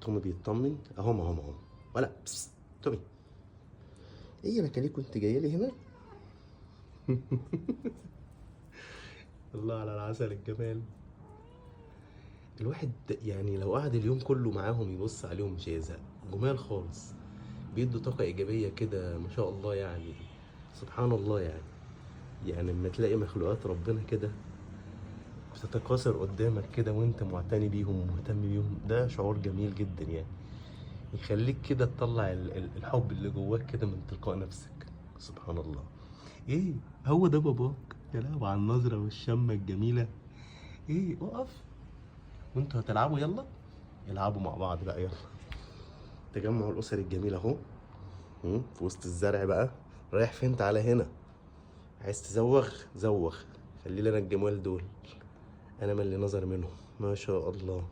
تومي بيطمن اهم اهم اهم. ولا بس تومي، ايه انا كان كنت جايه لي هنا؟ الله على العسل الجمال. الواحد يعني لو قعد اليوم كله معاهم يبص عليهم مش هيزهق. جمال خالص، بيدوا طاقة إيجابية كده ما شاء الله يعني. سبحان الله يعني. يعني لما تلاقي مخلوقات ربنا كده بتتكاثر قدامك كده وانت معتني بيهم ومهتم بيهم، ده شعور جميل جدا يعني. يخليك كده تطلع الحب اللي جواك كده من تلقاء نفسك. سبحان الله. ايه، هو ده باباك؟ يا لهوي على النظرة والشمة الجميلة. ايه، اقف وانتوا هتلعبوا، يلا العبوا مع بعض بقى يلا. تجمع الأسر الجميل اهو. في وسط الزرع بقى. رايح فين؟ تعالى هنا. عايز تزوغ؟ زوغ. خلي لنا الجمال دول. انا من اللي نظر منهم ما شاء الله.